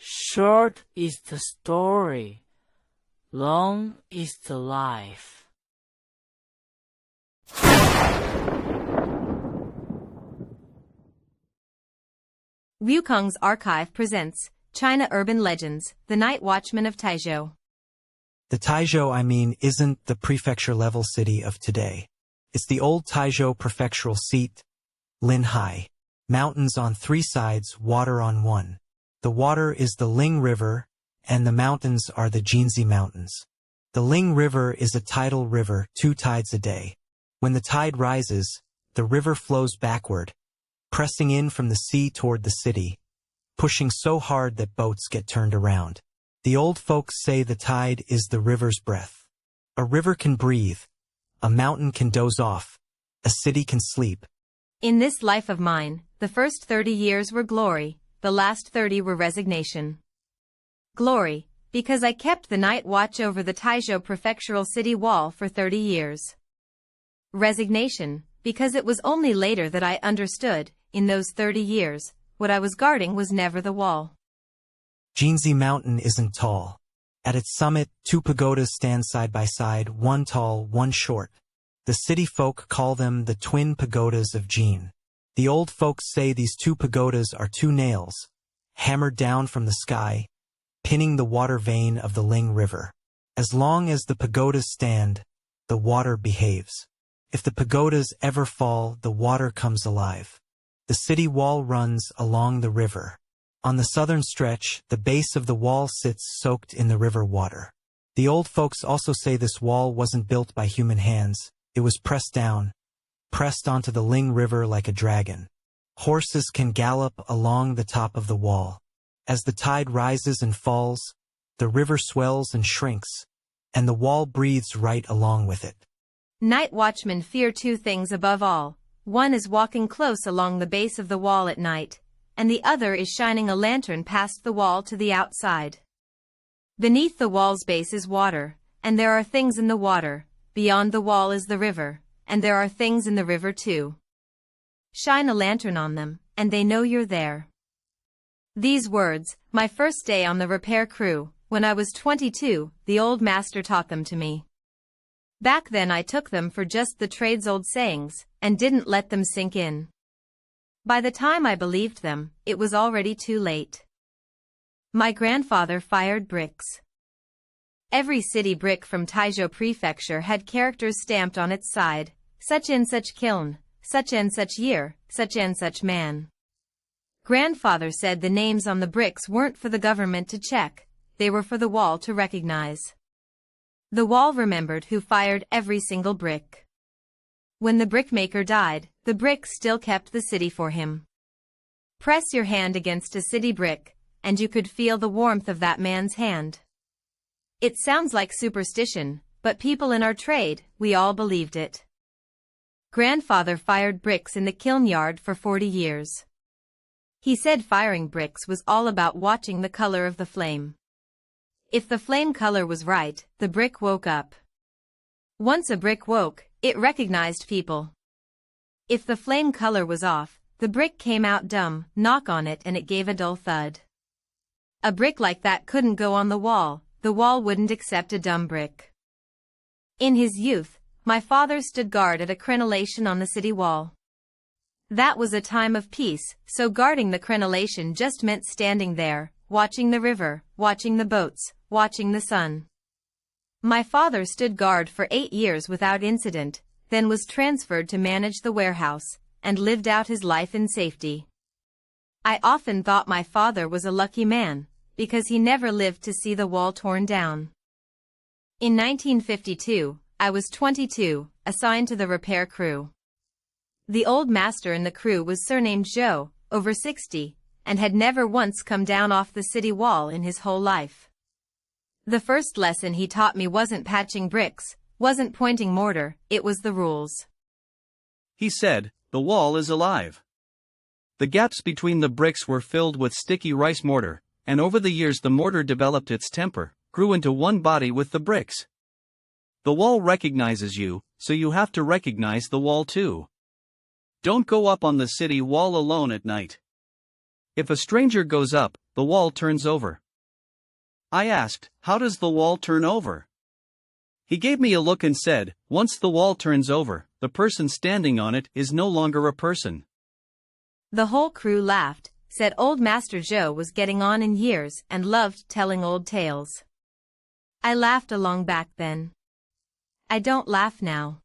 Short is the story, long is the life. Wukong's archive presents China Urban Legends, The Night Watchman of Taizhou. The Taizhou, isn't the prefecture-level city of today. It's the old Taizhou prefectural seat, Linhai. Mountains on three sides, water on one. The water is the Ling River, and the mountains are the Jiangnan Mountains. The Ling River is a tidal river, 2 tides a day. When the tide rises, the river flows backward, pressing in from the sea toward the city, pushing so hard that boats get turned around. The old folks say the tide is the river's breath. A river can breathe, a mountain can doze off, a city can sleep. In this life of mine, the first 30 years were glory, the last 30 were resignation. Glory, because I kept the night watch over the Taizhou prefectural city wall for 30 years. Resignation, because it was only later that I understood, in those 30 years, what I was guarding was never the wall. Jiangnan Mountain isn't tall. At its summit, 2 pagodas stand side by side, one tall, one short. The city folk call them the twin pagodas of Jin. The old folks say these 2 pagodas are 2 nails, hammered down from the sky, pinning the water vein of the Ling River. As long as the pagodas stand, the water behaves. If the pagodas ever fall, the water comes alive. The city wall runs along the river. On the southern stretch, the base of the wall sits soaked in the river water. The old folks also say this wall wasn't built by human hands. It was pressed down, pressed onto the Ling River like a dragon. Horses can gallop along the top of the wall. As the tide rises and falls, the river swells and shrinks, and the wall breathes right along with it. Night watchmen fear 2 things above all. One is walking close along the base of the wall at night, and the other is shining a lantern past the wall to the outside. Beneath the wall's base is water, and there are things in the water. Beyond the wall is the river, and there are things in the river too. Shine a lantern on them, and they know you're there. These words, my first day on the repair crew, when I was 22, the old master taught them to me. Back then I took them for just the trade's old sayings, and didn't let them sink in. By the time I believed them, it was already too late. My grandfather fired bricks. Every city brick from Taizhou Prefecture had characters stamped on its side, such and such kiln, such and such year, such and such man. Grandfather said the names on the bricks weren't for the government to check, they were for the wall to recognize. The wall remembered who fired every single brick. When the brickmaker died, the brick still kept the city for him. Press your hand against a city brick, and you could feel the warmth of that man's hand. It sounds like superstition, but people in our trade, we all believed it. Grandfather fired bricks in the kiln yard for 40 years. He said firing bricks was all about watching the color of the flame. If the flame color was right, the brick woke up. Once a brick woke, it recognized people. If the flame color was off, the brick came out dumb, knock on it and it gave a dull thud. A brick like that couldn't go on the wall wouldn't accept a dumb brick. In his youth, my father stood guard at a crenellation on the city wall. That was a time of peace, so guarding the crenellation just meant standing there, watching the river, watching the boats, watching the sun. My father stood guard for 8 years without incident, then was transferred to manage the warehouse, and lived out his life in safety. I often thought my father was a lucky man, because he never lived to see the wall torn down. In 1952, I was 22, assigned to the repair crew. The old master in the crew was surnamed Zhou, over 60, and had never once come down off the city wall in his whole life. The first lesson he taught me wasn't patching bricks, wasn't pointing mortar, it was the rules. He said, the wall is alive. The gaps between the bricks were filled with sticky rice mortar, and over the years the mortar developed its temper, grew into one body with the bricks. The wall recognizes you, so you have to recognize the wall too. Don't go up on the city wall alone at night. If a stranger goes up, the wall turns over. I asked, how does the wall turn over? He gave me a look and said, once the wall turns over, the person standing on it is no longer a person. The whole crew laughed, said old Master Zhou was getting on in years and loved telling old tales. I laughed along back then. I don't laugh now.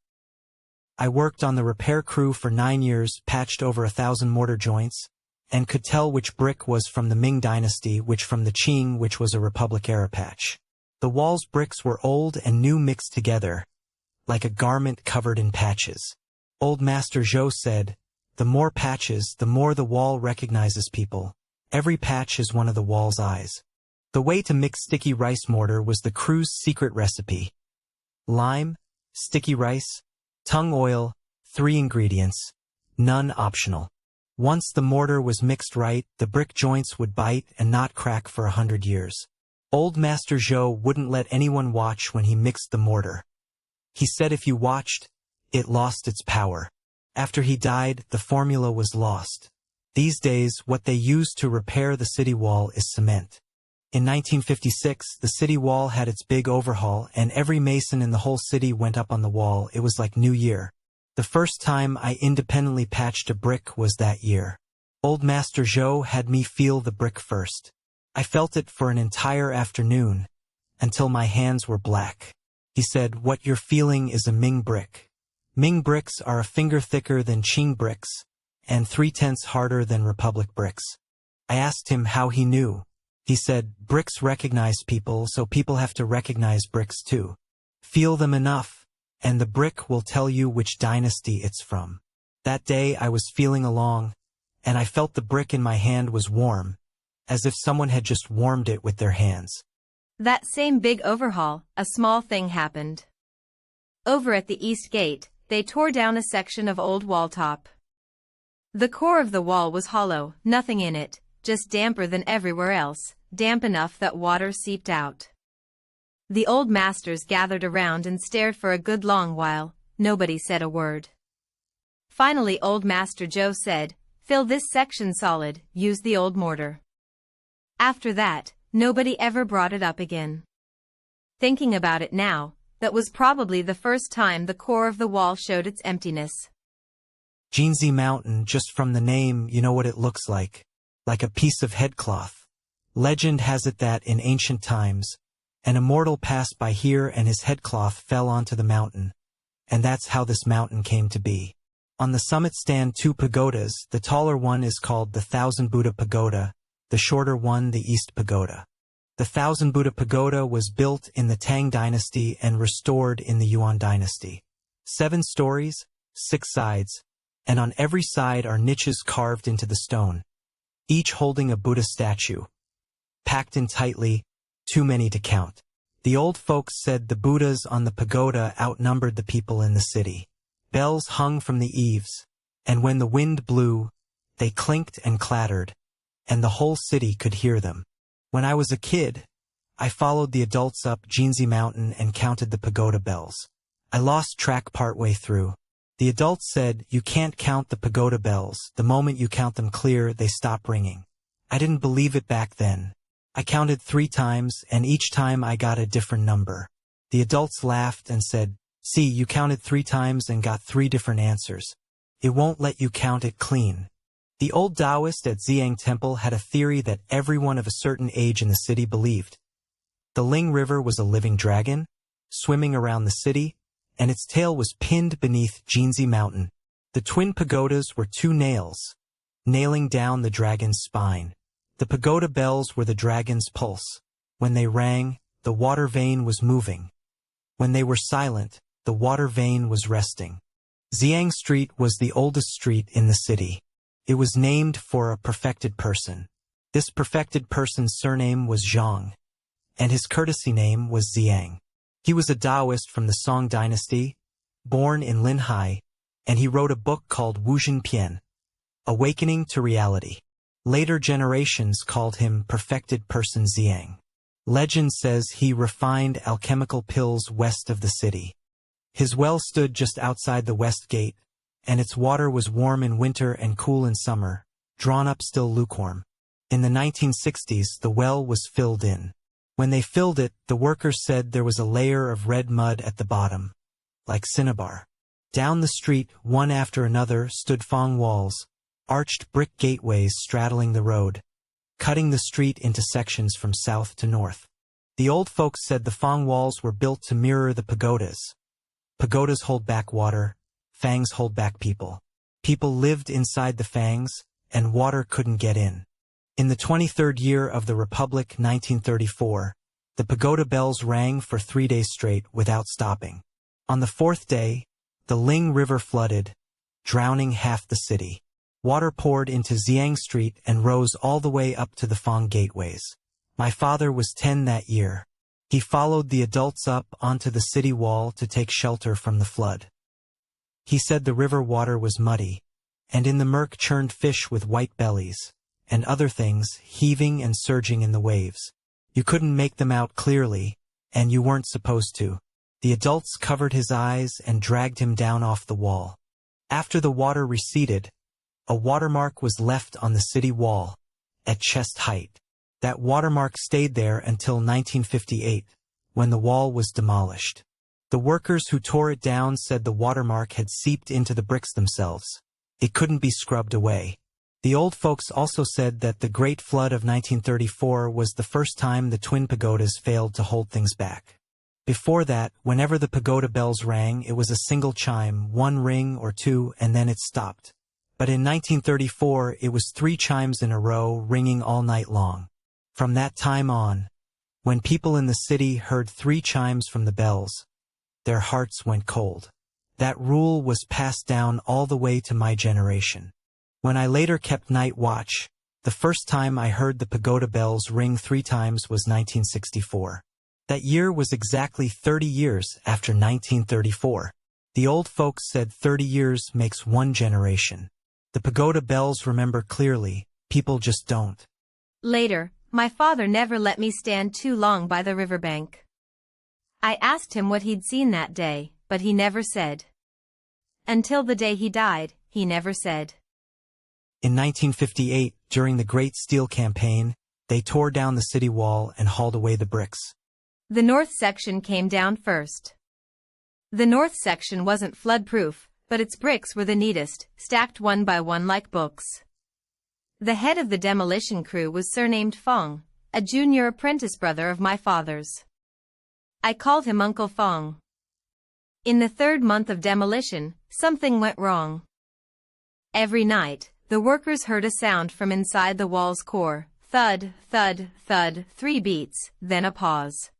I worked on the repair crew for 9 years, patched over 1,000 mortar joints, and could tell which brick was from the Ming Dynasty, which from the Qing, which was a Republic era patch. The wall's bricks were old and new mixed together, like a garment covered in patches. Old Master Zhou said, the more patches, the more the wall recognizes people. Every patch is one of the wall's eyes. The way to mix sticky rice mortar was the crew's secret recipe. Lime, sticky rice, tung oil, 3 ingredients, none optional. Once the mortar was mixed right, the brick joints would bite and not crack for 100 years. Old Master Zhou wouldn't let anyone watch when he mixed the mortar. He said if you watched, it lost its power. After he died, the formula was lost. These days, what they use to repair the city wall is cement. In 1956, the city wall had its big overhaul, and every mason in the whole city went up on the wall. It was like New Year. The first time I independently patched a brick was that year. Old Master Zhou had me feel the brick first. I felt it for an entire afternoon, until my hands were black. He said, what you're feeling is a Ming brick. Ming bricks are a finger thicker than Qing bricks, and 3/10 harder than Republic bricks. I asked him how he knew. He said, bricks recognize people, so people have to recognize bricks too. Feel them enough, and the brick will tell you which dynasty it's from. That day I was feeling along, and I felt the brick in my hand was warm, as if someone had just warmed it with their hands. That same big overhaul, a small thing happened. Over at the East Gate, they tore down a section of old wall top. The core of the wall was hollow, nothing in it, just damper than everywhere else, damp enough that water seeped out. The old masters gathered around and stared for a good long while. Nobody said a word. Finally old Master Zhou said, fill this section solid, use the old mortar. After that, nobody ever brought it up again. Thinking about it now, that was probably the first time the core of the wall showed its emptiness. Jiangnan Mountain, just from the name, you know what it looks like a piece of headcloth. Legend has it that in ancient times, an immortal passed by here and his headcloth fell onto the mountain, and that's how this mountain came to be. On the summit stand 2 pagodas. The taller one is called the 1,000 Buddha Pagoda, the shorter one the East Pagoda. The 1,000 Buddha Pagoda was built in the Tang Dynasty and restored in the Yuan Dynasty. 7 stories, 6 sides, and on every side are niches carved into the stone, each holding a Buddha statue. Packed in tightly, too many to count. The old folks said the Buddhas on the pagoda outnumbered the people in the city. Bells hung from the eaves, and when the wind blew, they clinked and clattered, and the whole city could hear them. When I was a kid, I followed the adults up Jiangnan Mountain and counted the pagoda bells. I lost track partway through. The adults said, you can't count the pagoda bells. The moment you count them clear, they stop ringing. I didn't believe it back then. I counted 3 times, and each time I got a different number. The adults laughed and said, see, you counted 3 times and got 3 different answers. It won't let you count it clean. The old Taoist at Jiguang Temple had a theory that everyone of a certain age in the city believed. The Ling River was a living dragon, swimming around the city, and its tail was pinned beneath Jiangnan Mountain. The twin pagodas were 2 nails, nailing down the dragon's spine. The pagoda bells were the dragon's pulse. When they rang, the water vein was moving. When they were silent, the water vein was resting. Jiang Street was the oldest street in the city. It was named for a perfected person. This perfected person's surname was Zhang, and his courtesy name was Jiang. He was a Taoist from the Song Dynasty, born in Linhai, and he wrote a book called Wuzhen Pian, Awakening to Reality. Later generations called him Perfected Person Jiang. Legend says he refined alchemical pills west of the city. His well stood just outside the West Gate, and its water was warm in winter and cool in summer, drawn up still lukewarm. In the 1960s, the well was filled in. When they filled it, the workers said there was a layer of red mud at the bottom, like cinnabar. Down the street, one after another, stood Fong walls, arched brick gateways straddling the road, cutting the street into sections from south to north. The old folks said the Fong walls were built to mirror the pagodas. Pagodas hold back water, fangs hold back people. People lived inside the fangs, and water couldn't get in. In the 23rd year of the Republic, 1934, the pagoda bells rang for 3 days straight without stopping. On the 4th day, the Ling River flooded, drowning half the city. Water poured into Xiang Street and rose all the way up to the Fong gateways. My father was 10 that year. He followed the adults up onto the city wall to take shelter from the flood. He said the river water was muddy, and in the murk churned fish with white bellies, and other things heaving and surging in the waves. You couldn't make them out clearly, and you weren't supposed to. The adults covered his eyes and dragged him down off the wall. After the water receded, a watermark was left on the city wall, at chest height. That watermark stayed there until 1958, when the wall was demolished. The workers who tore it down said the watermark had seeped into the bricks themselves. It couldn't be scrubbed away. The old folks also said that the Great Flood of 1934 was the first time the twin pagodas failed to hold things back. Before that, whenever the pagoda bells rang, it was a single chime, one ring or two, and then it stopped. But in 1934, it was 3 chimes in a row, ringing all night long. From that time on, when people in the city heard 3 chimes from the bells, their hearts went cold. That rule was passed down all the way to my generation. When I later kept night watch, the first time I heard the pagoda bells ring 3 times was 1964. That year was exactly 30 years after 1934. The old folks said 30 years makes 1 generation. The pagoda bells remember clearly, people just don't. Later, my father never let me stand too long by the riverbank. I asked him what he'd seen that day, but he never said. Until the day he died, he never said. In 1958, during the Great Steel Campaign, they tore down the city wall and hauled away the bricks. The north section came down first. The north section wasn't flood-proof, but its bricks were the neatest, stacked one by one like books. The head of the demolition crew was surnamed Fong, a junior apprentice brother of my father's. I called him Uncle Fong. In the 3rd month of demolition, something went wrong. Every night, the workers heard a sound from inside the wall's core, thud, thud, thud, 3 beats, then a pause.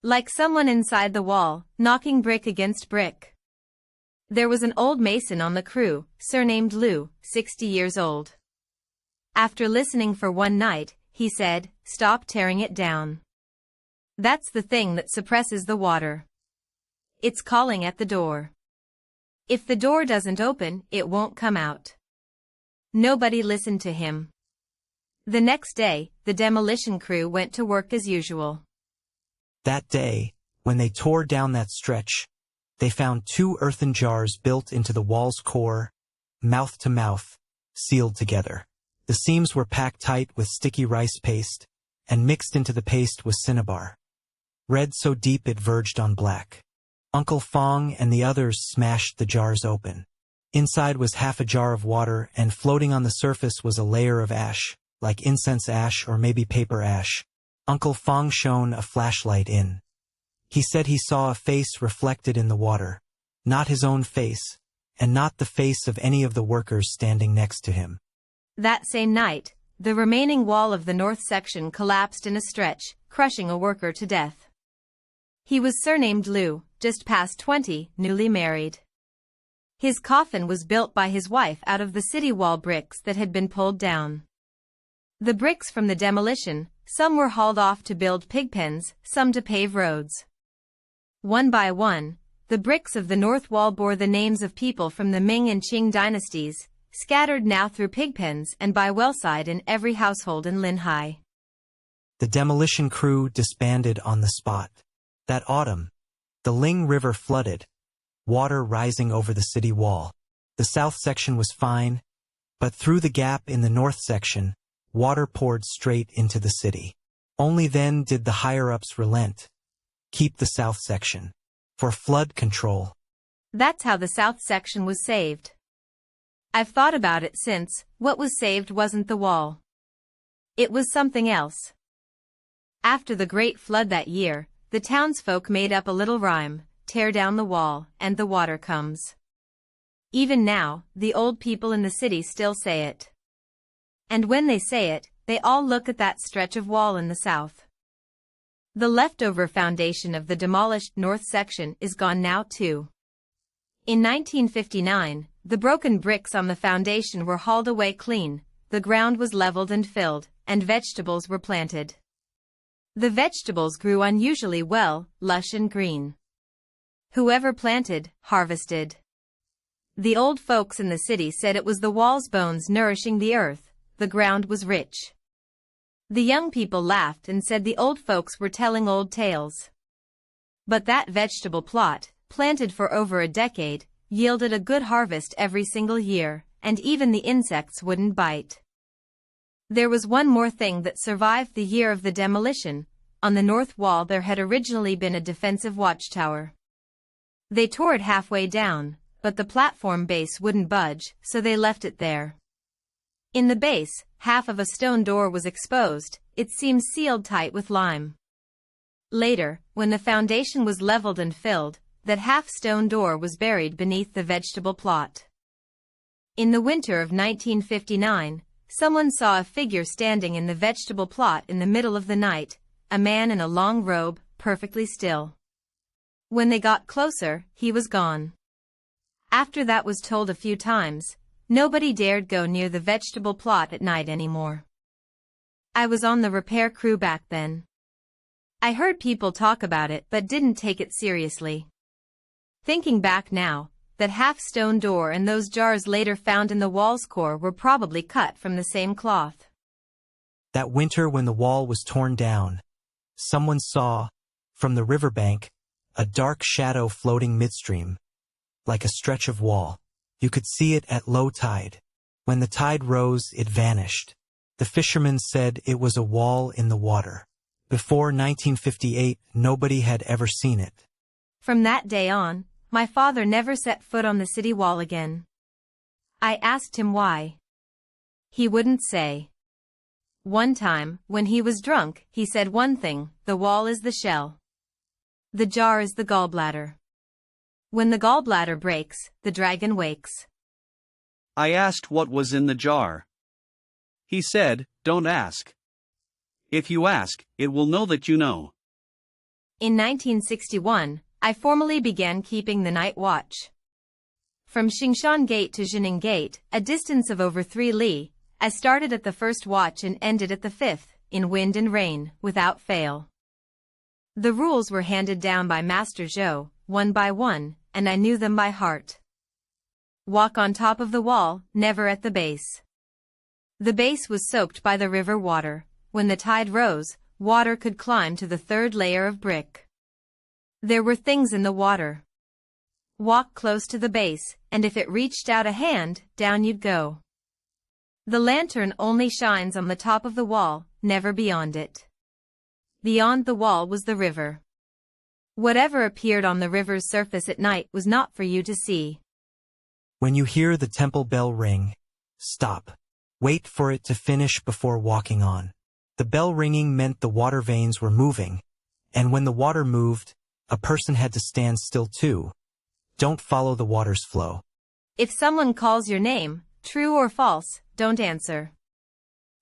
Like someone inside the wall, knocking brick against brick. There was an old mason on the crew, surnamed Liu, 60 years old. After listening for one night, he said, "Stop tearing it down. That's the thing that suppresses the water. It's calling at the door. If the door doesn't open, it won't come out." Nobody listened to him. The next day, the demolition crew went to work as usual. That day, when they tore down that stretch, they found 2 earthen jars built into the wall's core, mouth to mouth, sealed together. The seams were packed tight with sticky rice paste, and mixed into the paste was cinnabar. Red so deep it verged on black. Uncle Fong and the others smashed the jars open. Inside was half a jar of water, and floating on the surface was a layer of ash, like incense ash or maybe paper ash. Uncle Fong shone a flashlight in. He said he saw a face reflected in the water, not his own face, and not the face of any of the workers standing next to him. That same night, the remaining wall of the north section collapsed in a stretch, crushing a worker to death. He was surnamed Liu, just past 20, newly married. His coffin was built by his wife out of the city wall bricks that had been pulled down. The bricks from the demolition, some were hauled off to build pig pens, some to pave roads. One by one, the bricks of the north wall bore the names of people from the Ming and Qing dynasties, scattered now through pig pens and by wellside in every household in Linhai. The demolition crew disbanded on the spot. That autumn, the Ling River flooded, water rising over the city wall. The south section was fine, but through the gap in the north section, water poured straight into the city. Only then did the higher-ups relent. Keep the south section. For flood control. That's how the south section was saved. I've thought about it since. What was saved wasn't the wall. It was something else. After the great flood that year, the townsfolk made up a little rhyme, tear down the wall, and the water comes. Even now, the old people in the city still say it. And when they say it, they all look at that stretch of wall in the south. The leftover foundation of the demolished north section is gone now too. In 1959, the broken bricks on the foundation were hauled away clean, the ground was leveled and filled, and vegetables were planted. The vegetables grew unusually well, lush and green. Whoever planted, harvested. The old folks in the city said it was the wall's bones nourishing the earth, the ground was rich. The young people laughed and said the old folks were telling old tales. But that vegetable plot, planted for over a decade, yielded a good harvest every single year, and even the insects wouldn't bite. There was one more thing that survived the year of the demolition. On the north wall there had originally been a defensive watchtower. They tore it halfway down, but the platform base wouldn't budge, so they left it there. In the base, half of a stone door was exposed, it seemed sealed tight with lime. Later, when the foundation was leveled and filled, that half-stone door was buried beneath the vegetable plot. In the winter of 1959, someone saw a figure standing in the vegetable plot in the middle of the night, a man in a long robe, perfectly still. When they got closer, he was gone. After that was told a few times, nobody dared go near the vegetable plot at night anymore. I was on the repair crew back then. I heard people talk about it but didn't take it seriously. Thinking back now, that half-stone door and those jars later found in the wall's core were probably cut from the same cloth. That winter when the wall was torn down, someone saw, from the riverbank, a dark shadow floating midstream, like a stretch of wall. You could see it at low tide. When the tide rose, it vanished. The fishermen said it was a wall in the water. Before 1958, nobody had ever seen it. From that day on, my father never set foot on the city wall again. I asked him why. He wouldn't say. One time, when he was drunk, he said one thing: the wall is the shell. The jar is the gallbladder. When the gallbladder breaks, the dragon wakes. I asked what was in the jar. He said, don't ask. If you ask, it will know that you know. In 1961, I formally began keeping the night watch. From Xingshan Gate to Zhenning Gate, a distance of over 3 li, I started at the first watch and ended at the 5th, in wind and rain, without fail. The rules were handed down by Master Zhou, one by one, and I knew them by heart. Walk on top of the wall, never at the base. The base was soaked by the river water. When the tide rose, water could climb to the 3rd layer of brick. There were things in the water. Walk close to the base, and if it reached out a hand, down you'd go. The lantern only shines on the top of the wall, never beyond it. Beyond the wall was the river. Whatever appeared on the river's surface at night was not for you to see. When you hear the temple bell ring, stop. Wait for it to finish before walking on. The bell ringing meant the water veins were moving, and when the water moved, a person had to stand still too. Don't follow the water's flow. If someone calls your name, true or false, don't answer.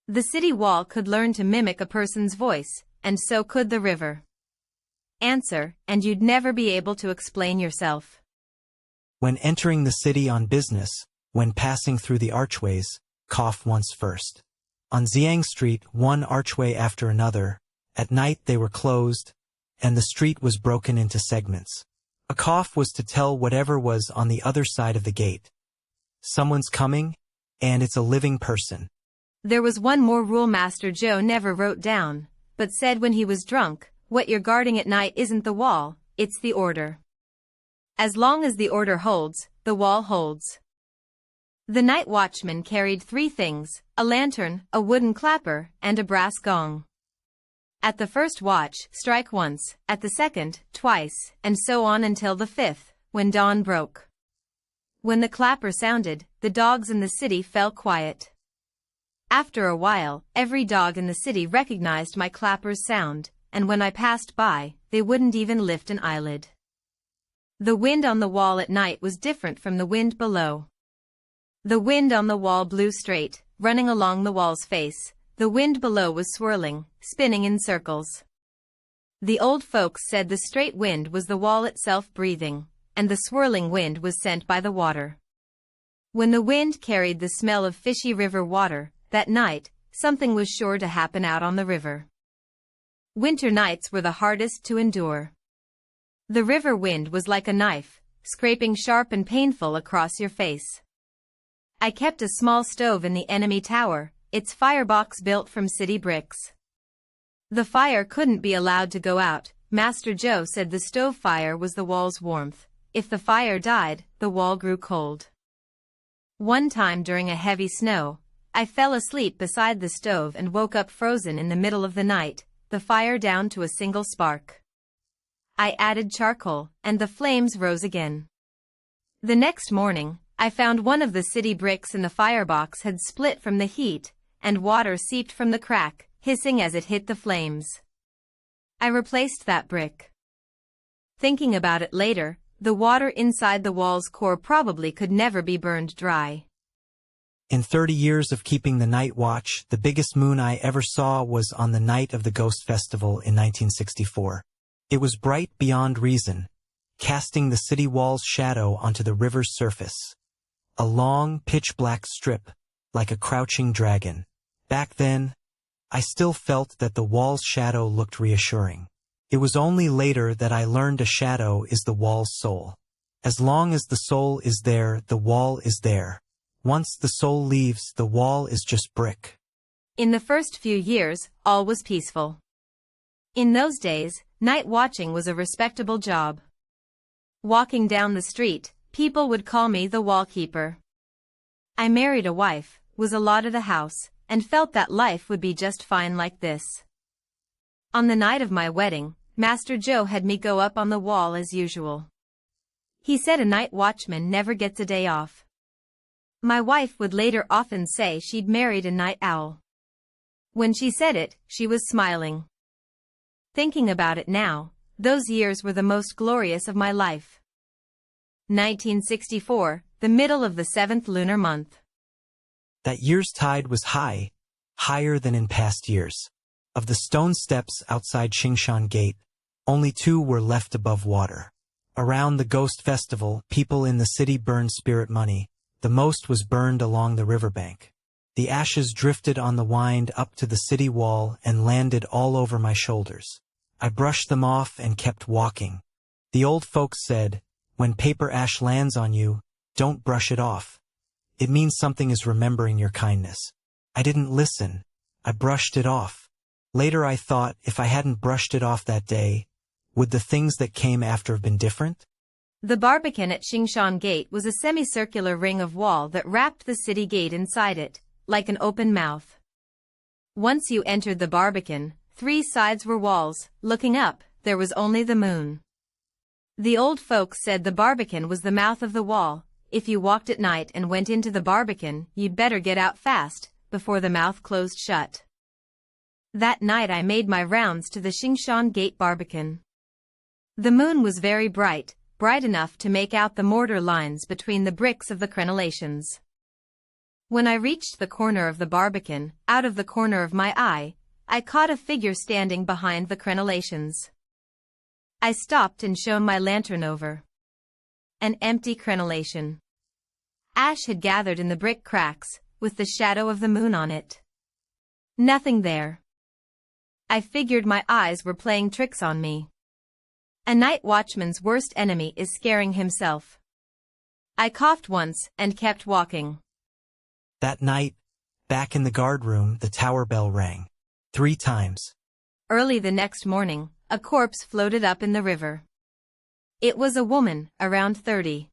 The city wall could learn to mimic a person's voice, and so could the river. Answer, and you'd never be able to explain yourself. When entering the city on business, when passing through the archways, cough once first. On Jiang Street, one archway after another, at night they were closed, and the street was broken into segments. A cough was to tell whatever was on the other side of the gate. Someone's coming, and it's a living person. There was one more rule Master Zhou never wrote down, but said when he was drunk: what you're guarding at night isn't the wall, it's the order. As long as the order holds, the wall holds. The night watchman carried 3 things, a lantern, a wooden clapper, and a brass gong. At the first watch, strike once, at the second, twice, and so on until the 5th, when dawn broke. When the clapper sounded, the dogs in the city fell quiet. After a while, every dog in the city recognized my clapper's sound, and when I passed by, they wouldn't even lift an eyelid. The wind on the wall at night was different from the wind below. The wind on the wall blew straight, running along the wall's face. The wind below was swirling, spinning in circles. The old folks said the straight wind was the wall itself breathing, and the swirling wind was sent by the water. When the wind carried the smell of fishy river water, that night, something was sure to happen out on the river. Winter nights were the hardest to endure. The river wind was like a knife, scraping sharp and painful across your face. I kept a small stove in the enemy tower, its firebox built from city bricks. The fire couldn't be allowed to go out. Master Zhou said the stove fire was the wall's warmth. If the fire died, the wall grew cold. One time during a heavy snow, I fell asleep beside the stove and woke up frozen in the middle of the night, the fire down to a single spark. I added charcoal, and the flames rose again. The next morning, I found one of the city bricks in the firebox had split from the heat, and water seeped from the crack, hissing as it hit the flames. I replaced that brick. Thinking about it later, the water inside the wall's core probably could never be burned dry. In 30 years of keeping the night watch, the biggest moon I ever saw was on the night of the Ghost Festival in 1964. It was bright beyond reason, casting the city wall's shadow onto the river's surface. A long, pitch-black strip, like a crouching dragon. Back then, I still felt that the wall's shadow looked reassuring. It was only later that I learned a shadow is the wall's soul. As long as the soul is there, the wall is there. Once the soul leaves, the wall is just brick. In the first few years, all was peaceful. In those days, night watching was a respectable job. Walking down the street, people would call me the wallkeeper. I married a wife, was allotted a house, and felt that life would be just fine like this. On the night of my wedding, Master Zhou had me go up on the wall as usual. He said a night watchman never gets a day off. My wife would later often say she'd married a night owl. When she said it, she was smiling. Thinking about it now, those years were the most glorious of my life. 1964, the middle of the 7th lunar month. That year's tide was high, higher than in past years. Of the stone steps outside Xingshan Gate, only 2 were left above water. Around the Ghost Festival, people in the city burned spirit money. The most was burned along the riverbank. The ashes drifted on the wind up to the city wall and landed all over my shoulders. I brushed them off and kept walking. The old folks said, when paper ash lands on you, don't brush it off. It means something is remembering your kindness. I didn't listen. I brushed it off. Later I thought, if I hadn't brushed it off that day, would the things that came after have been different? The Barbican at Xingshan Gate was a semicircular ring of wall that wrapped the city gate inside it, like an open mouth. Once you entered the Barbican, 3 sides were walls. Looking up, there was only the moon. The old folks said the Barbican was the mouth of the wall. If you walked at night and went into the Barbican, you'd better get out fast, before the mouth closed shut. That night I made my rounds to the Xingshan Gate Barbican. The moon was very bright, bright enough to make out the mortar lines between the bricks of the crenellations. When I reached the corner of the Barbican, out of the corner of my eye, I caught a figure standing behind the crenellations. I stopped and shone my lantern over. An empty crenellation. Ash had gathered in the brick cracks, with the shadow of the moon on it. Nothing there. I figured my eyes were playing tricks on me. A night watchman's worst enemy is scaring himself. I coughed once and kept walking. That night, back in the guard room, the tower bell rang. 3 times. Early the next morning, a corpse floated up in the river. It was a woman, around 30.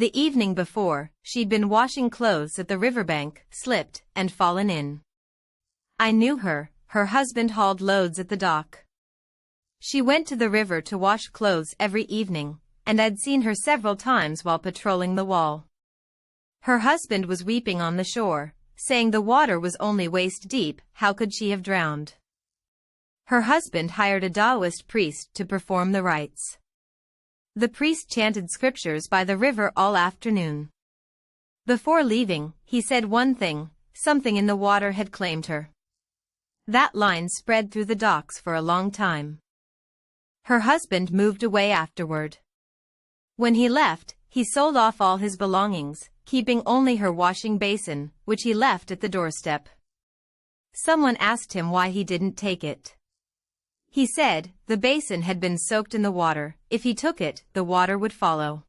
The evening before, she'd been washing clothes at the riverbank, slipped, and fallen in. I knew her husband hauled loads at the dock. She went to the river to wash clothes every evening, and I'd seen her several times while patrolling the wall. Her husband was weeping on the shore, saying the water was only waist deep, how could she have drowned? Her husband hired a Taoist priest to perform the rites. The priest chanted scriptures by the river all afternoon. Before leaving, he said one thing, something in the water had claimed her. That line spread through the docks for a long time. Her husband moved away afterward. When he left, he sold off all his belongings, keeping only her washing basin, which he left at the doorstep. Someone asked him why he didn't take it. He said, the basin had been soaked in the water, if he took it, the water would follow.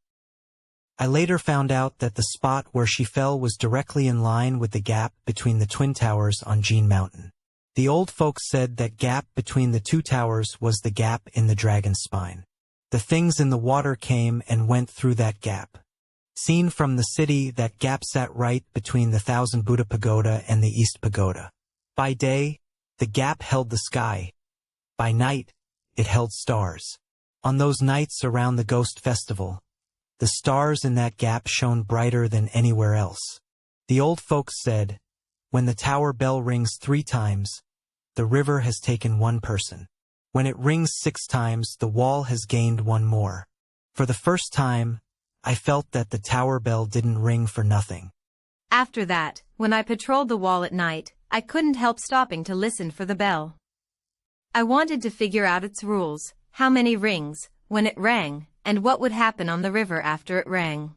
I later found out that the spot where she fell was directly in line with the gap between the twin towers on Jian Mountain. The old folks said that gap between the two towers was the gap in the dragon's spine. The things in the water came and went through that gap. Seen from the city, that gap sat right between the Thousand Buddha Pagoda and the East Pagoda. By day, the gap held the sky. By night, it held stars. On those nights around the Ghost Festival, the stars in that gap shone brighter than anywhere else. The old folks said, when the tower bell rings 3 times, the river has taken 1 person. When it rings 6 times, the wall has gained 1 more. For the first time, I felt that the tower bell didn't ring for nothing. After that, when I patrolled the wall at night, I couldn't help stopping to listen for the bell. I wanted to figure out its rules, how many rings, when it rang, and what would happen on the river after it rang.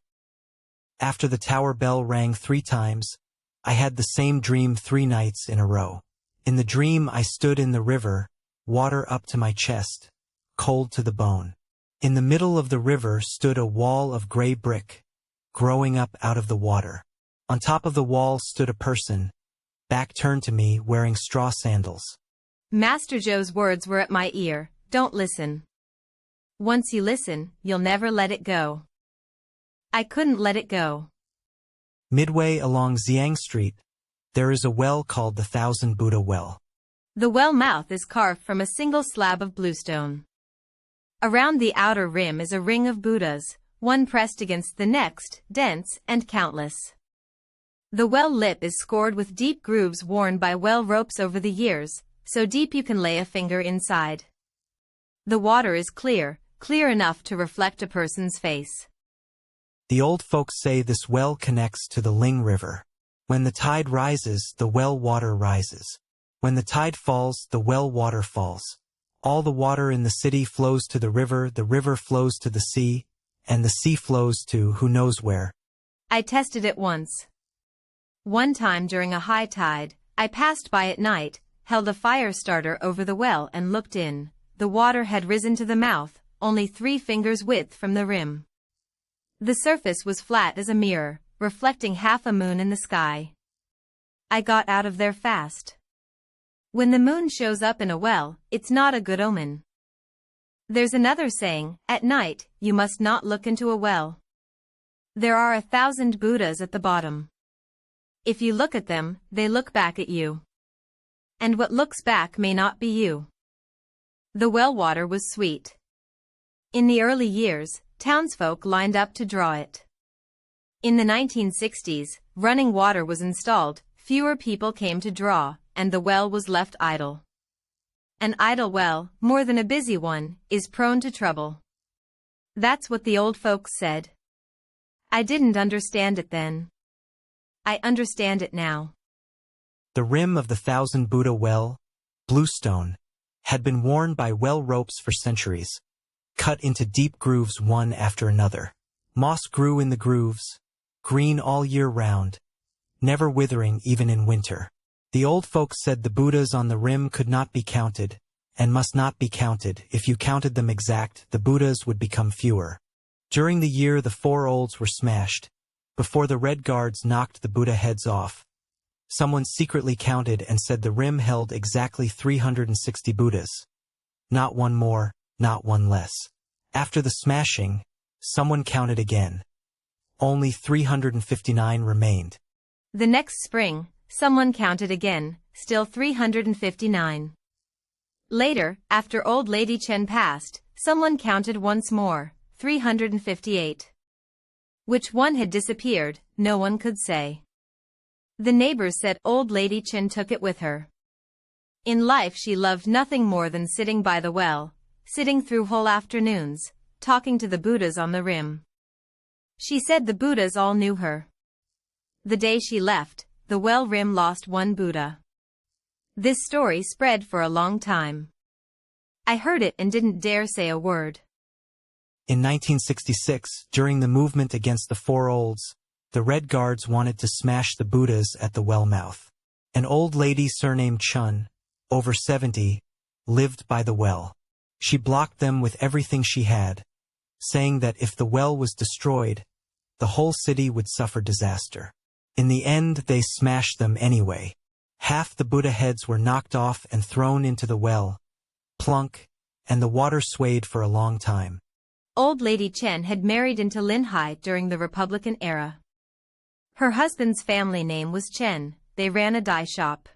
After the tower bell rang 3 times, I had the same dream 3 nights in a row. In the dream I stood in the river, water up to my chest, cold to the bone. In the middle of the river stood a wall of gray brick, growing up out of the water. On top of the wall stood a person, back turned to me, wearing straw sandals. Master Zhou's words were at my ear, don't listen. Once you listen, you'll never let it go. I couldn't let it go. Midway along Xiang Street, there is a well called the Thousand Buddha Well. The well mouth is carved from a single slab of bluestone. Around the outer rim is a ring of Buddhas, one pressed against the next, dense and countless. The well lip is scored with deep grooves worn by well ropes over the years, so deep you can lay a finger inside. The water is clear, clear enough to reflect a person's face. The old folks say this well connects to the Ling River. When the tide rises, the well water rises. When the tide falls, the well water falls. All the water in the city flows to the river flows to the sea, and the sea flows to who knows where. I tested it once. One time during a high tide, I passed by at night, held a fire starter over the well and looked in. The water had risen to the mouth, only 3 fingers width from the rim. The surface was flat as a mirror, reflecting half a moon in the sky. I got out of there fast. When the moon shows up in a well, it's not a good omen. There's another saying, at night, you must not look into a well. There are 1,000 Buddhas at the bottom. If you look at them, they look back at you. And what looks back may not be you. The well water was sweet. In the early years, townsfolk lined up to draw it. In the 1960s, running water was installed, fewer people came to draw, and the well was left idle. An idle well, more than a busy one, is prone to trouble. That's what the old folks said. I didn't understand it then. I understand it now. The rim of the Thousand Buddha Well, bluestone, had been worn by well ropes for centuries, cut into deep grooves one after another. Moss grew in the grooves, green all year round, never withering even in winter. The old folks said the Buddhas on the rim could not be counted, and must not be counted. If you counted them exact, the Buddhas would become fewer. During the year the 4 olds were smashed, before the Red Guards knocked the Buddha heads off. Someone secretly counted and said the rim held exactly 360 Buddhas. Not one more, not one less. After the smashing, someone counted again. only 359 remained. The next spring, someone counted again, still 359. Later, after old Lady Chen passed, someone counted once more, 358. Which one had disappeared, no one could say. The neighbors said old Lady Chen took it with her. In life she loved nothing more than sitting by the well, sitting through whole afternoons, talking to the Buddhas on the rim. She said the Buddhas all knew her. The day she left, the well rim lost one Buddha. This story spread for a long time. I heard it and didn't dare say a word. In 1966, during the movement against the Four Olds, the Red Guards wanted to smash the Buddhas at the well mouth. An old lady surnamed Chun, over 70, lived by the well. She blocked them with everything she had, saying that if the well was destroyed, the whole city would suffer disaster. In the end, they smashed them anyway. Half the Buddha heads were knocked off and thrown into the well. Plunk, and the water swayed for a long time. Old Lady Chen had married into Linhai during the Republican era. Her husband's family name was Chen. They ran a dye shop.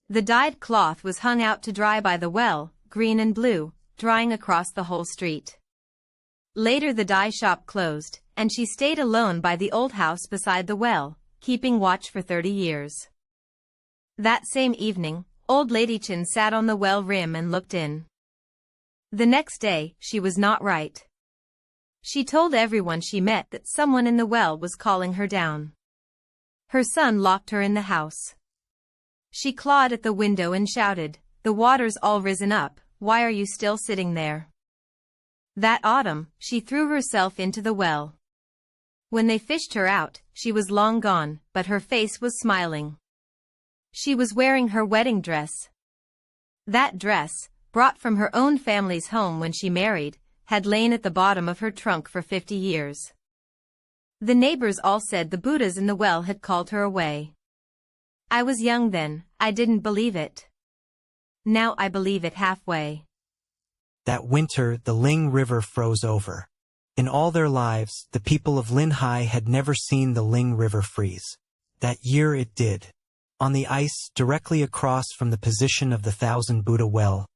The dyed cloth was hung out to dry by the well, green and blue, drying across the whole street. Later the dye shop closed, and she stayed alone by the old house beside the well, keeping watch for 30 years. That same evening, old Lady Chen sat on the well rim and looked in. The next day, she was not right. She told everyone she met that someone in the well was calling her down. Her son locked her in the house. She clawed at the window and shouted, "The water's all risen up, why are you still sitting there?" That autumn, she threw herself into the well. When they fished her out, she was long gone, but her face was smiling. She was wearing her wedding dress. That dress, brought from her own family's home when she married, had lain at the bottom of her trunk for 50 years. The neighbors all said the Buddhas in the well had called her away. I was young then, I didn't believe it. Now I believe it halfway. That winter, the Ling River froze over. In all their lives, the people of Linhai had never seen the Ling River freeze. That year it did. On the ice, directly across from the position of the Thousand Buddha well,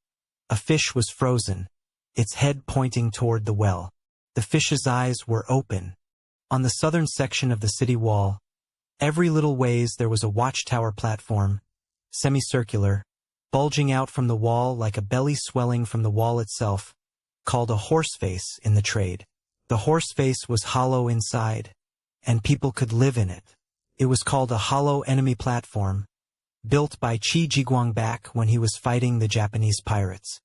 a fish was frozen, its head pointing toward the well. The fish's eyes were open. On the southern section of the city wall, every little ways there was a watchtower platform, semicircular, bulging out from the wall like a belly swelling from the wall itself, called a horseface in the trade. The horseface was hollow inside, and people could live in it. It was called a hollow enemy platform, built by Jiguang back when he was fighting the Japanese pirates.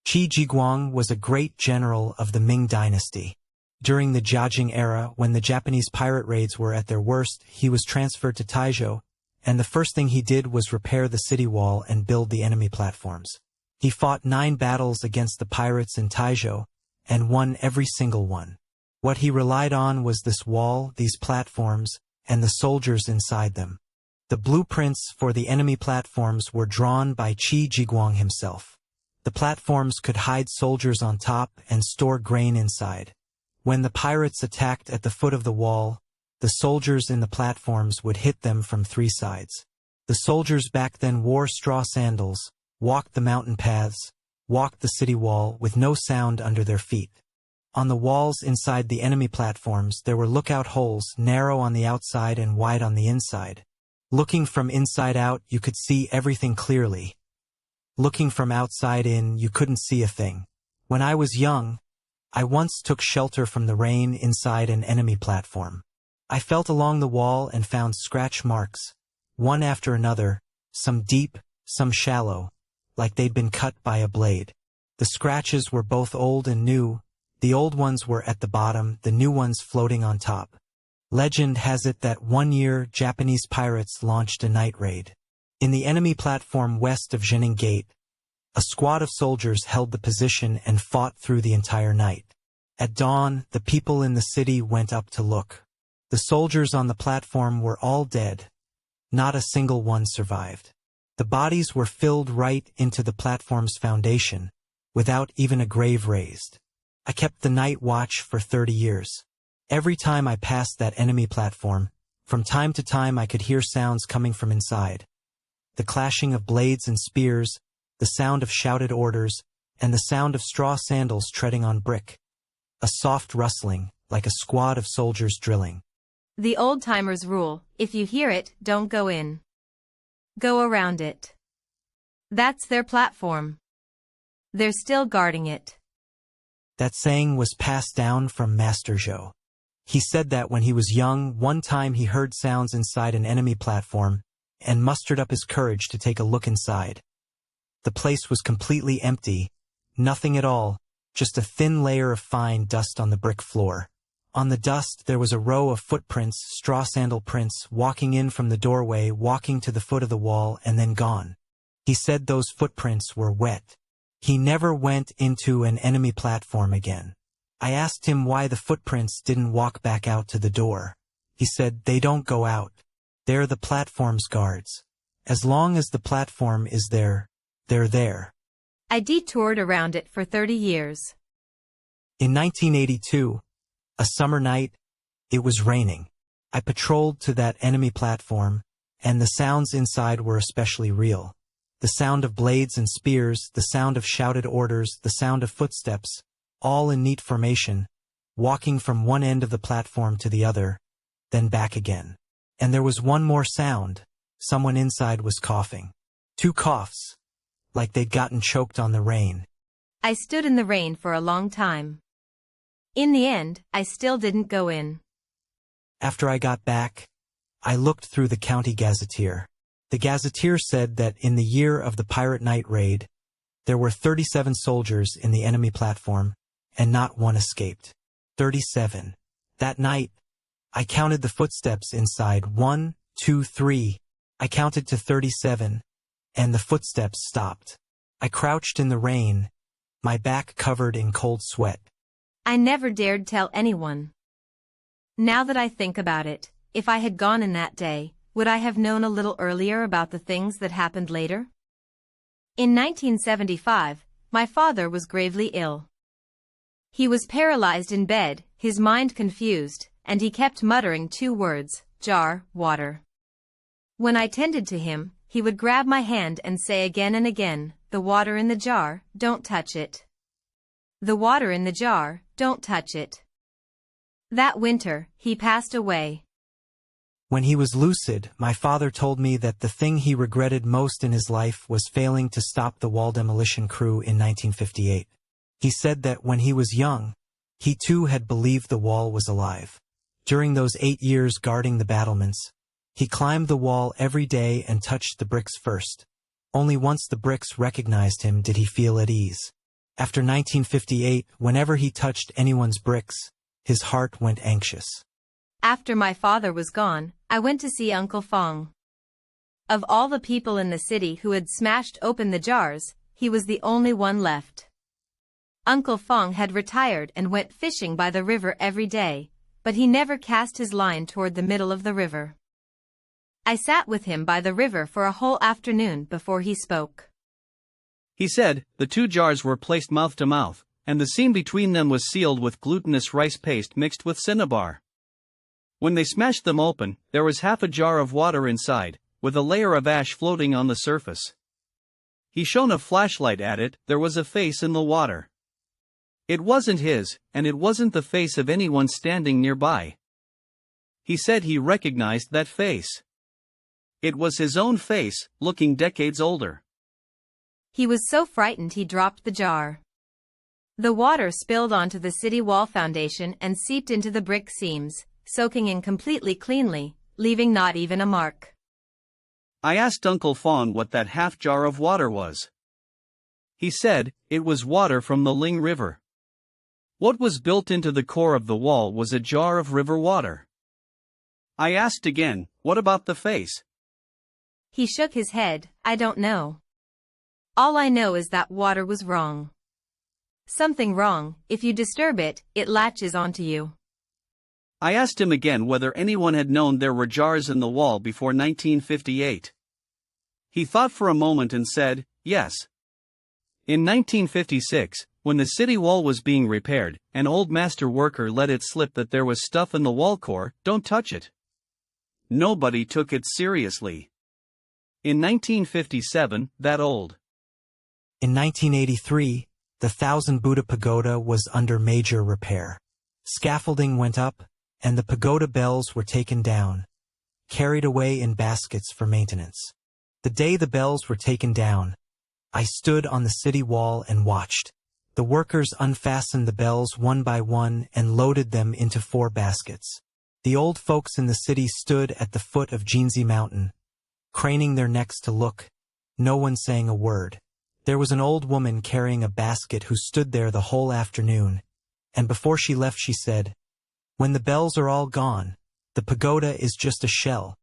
Jiguang was a great general of the Ming Dynasty. During the Jiaqing era, when the Japanese pirate raids were at their worst, he was transferred to Taizhou, and the first thing he did was repair the city wall and build the enemy platforms. He fought 9 battles against the pirates in Taizhou, and won every single one. What he relied on was this wall, these platforms, and the soldiers inside them. The blueprints for the enemy platforms were drawn by Jiguang himself. The platforms could hide soldiers on top and store grain inside. When the pirates attacked at the foot of the wall, the soldiers in the platforms would hit them from 3 sides. The soldiers back then wore straw sandals, walked the mountain paths, walked the city wall with no sound under their feet. On the walls inside the enemy platforms there were lookout holes, narrow on the outside and wide on the inside. Looking from inside out you could see everything clearly. Looking from outside in you couldn't see a thing. When I was young, I once took shelter from the rain inside an enemy platform. I felt along the wall and found scratch marks, one after another, some deep, some shallow, like they'd been cut by a blade. The scratches were both old and new. The old ones were at the bottom, the new ones floating on top. Legend has it that one year Japanese pirates launched a night raid. In the enemy platform west of Zhenning Gate, a squad of soldiers held the position and fought through the entire night. At dawn, the people in the city went up to look. The soldiers on the platform were all dead. Not a single one survived. The bodies were filled right into the platform's foundation, without even a grave raised. I kept the night watch for 30 years. Every time I passed that enemy platform, from time to time I could hear sounds coming from inside. The clashing of blades and spears, the sound of shouted orders, and the sound of straw sandals treading on brick. A soft rustling, like a squad of soldiers drilling. The old-timers rule, if you hear it, don't go in. Go around it. That's their platform. They're still guarding it. That saying was passed down from Master Zhou. He said that when he was young, one time he heard sounds inside an enemy platform, and mustered up his courage to take a look inside. The place was completely empty, nothing at all, just a thin layer of fine dust on the brick floor. On the dust there was a row of footprints, straw sandal prints, walking in from the doorway, walking to the foot of the wall, and then gone. He said those footprints were wet. He never went into an enemy platform again. I asked him why the footprints didn't walk back out to the door. He said, they don't go out. They're the platform's guards. As long as the platform is there, they're there. I detoured around it for 30 years. In 1982, a summer night, it was raining. I patrolled to that enemy platform, and the sounds inside were especially real. The sound of blades and spears, the sound of shouted orders, the sound of footsteps, all in neat formation, walking from one end of the platform to the other, then back again. And there was one more sound. Someone inside was coughing. 2 coughs, like they'd gotten choked on the rain. I stood in the rain for a long time. In the end, I still didn't go in. After I got back, I looked through the county gazetteer. The gazetteer said that in the year of the Pirate Night raid, there were 37 soldiers in the enemy platform, and not one escaped. 37. That night, I counted the footsteps inside. 1, 2, 3. I counted to 37, and the footsteps stopped. I crouched in the rain, my back covered in cold sweat. I never dared tell anyone. Now that I think about it, if I had gone in that day, would I have known a little earlier about the things that happened later? In 1975, my father was gravely ill. He was paralyzed in bed, his mind confused, and he kept muttering 2 words, jar, water. When I tended to him, he would grab my hand and say again and again, the water in the jar, don't touch it. The water in the jar, don't touch it. That winter, he passed away. When he was lucid, my father told me that the thing he regretted most in his life was failing to stop the wall demolition crew in 1958. He said that when he was young, he too had believed the wall was alive. During those 8 years guarding the battlements, he climbed the wall every day and touched the bricks first. Only once the bricks recognized him did he feel at ease. After 1958, whenever he touched anyone's bricks, his heart went anxious. After my father was gone, I went to see Uncle Fong. Of all the people in the city who had smashed open the jars, he was the only one left. Uncle Fong had retired and went fishing by the river every day, but he never cast his line toward the middle of the river. I sat with him by the river for a whole afternoon before he spoke. He said, the 2 jars were placed mouth to mouth, and the seam between them was sealed with glutinous rice paste mixed with cinnabar. When they smashed them open, there was half a jar of water inside, with a layer of ash floating on the surface. He shone a flashlight at it. There was a face in the water. It wasn't his, and it wasn't the face of anyone standing nearby. He said he recognized that face. It was his own face, looking decades older. He was so frightened he dropped the jar. The water spilled onto the city wall foundation and seeped into the brick seams, soaking in completely cleanly, leaving not even a mark. I asked Uncle Fong what that half jar of water was. He said, it was water from the Ling River. What was built into the core of the wall was a jar of river water. I asked again, what about the face? He shook his head, I don't know. All I know is that water was wrong. Something wrong. If you disturb it, it latches onto you. I asked him again whether anyone had known there were jars in the wall before 1958. He thought for a moment and said, yes. In 1956, when the city wall was being repaired, an old master worker let it slip that there was stuff in the wall core, don't touch it. Nobody took it seriously. In 1957, that old. In 1983, the Thousand Buddha Pagoda was under major repair. Scaffolding went up, and the pagoda bells were taken down, carried away in baskets for maintenance. The day the bells were taken down, I stood on the city wall and watched. The workers unfastened the bells one by one and loaded them into 4 baskets. The old folks in the city stood at the foot of Jiangnan Mountain, craning their necks to look, no one saying a word. There was an old woman carrying a basket who stood there the whole afternoon, and before she left she said, "When the bells are all gone, the pagoda is just a shell."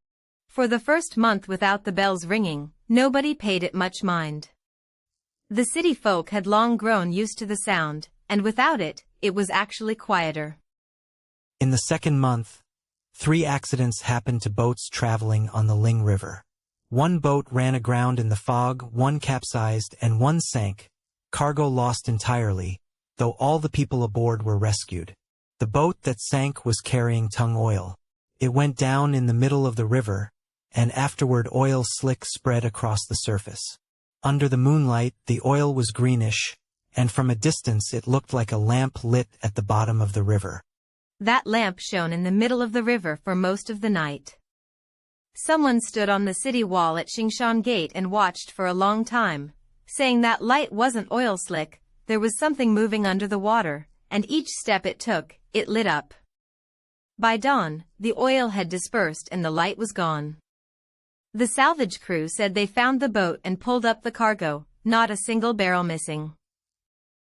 For the first month without the bells ringing, nobody paid it much mind. The city folk had long grown used to the sound, and without it, it was actually quieter. In the second month, 3 accidents happened to boats traveling on the Ling River. 1 boat ran aground in the fog, 1 capsized, and 1 sank, cargo lost entirely, though all the people aboard were rescued. The boat that sank was carrying tung oil. It went down in the middle of the river, and afterward oil slick spread across the surface. Under the moonlight, the oil was greenish, and from a distance it looked like a lamp lit at the bottom of the river. That lamp shone in the middle of the river for most of the night. Someone stood on the city wall at Xingshan Gate and watched for a long time, saying that light wasn't oil slick, there was something moving under the water, and each step it took, it lit up. By dawn, the oil had dispersed and the light was gone. The salvage crew said they found the boat and pulled up the cargo, not a single barrel missing.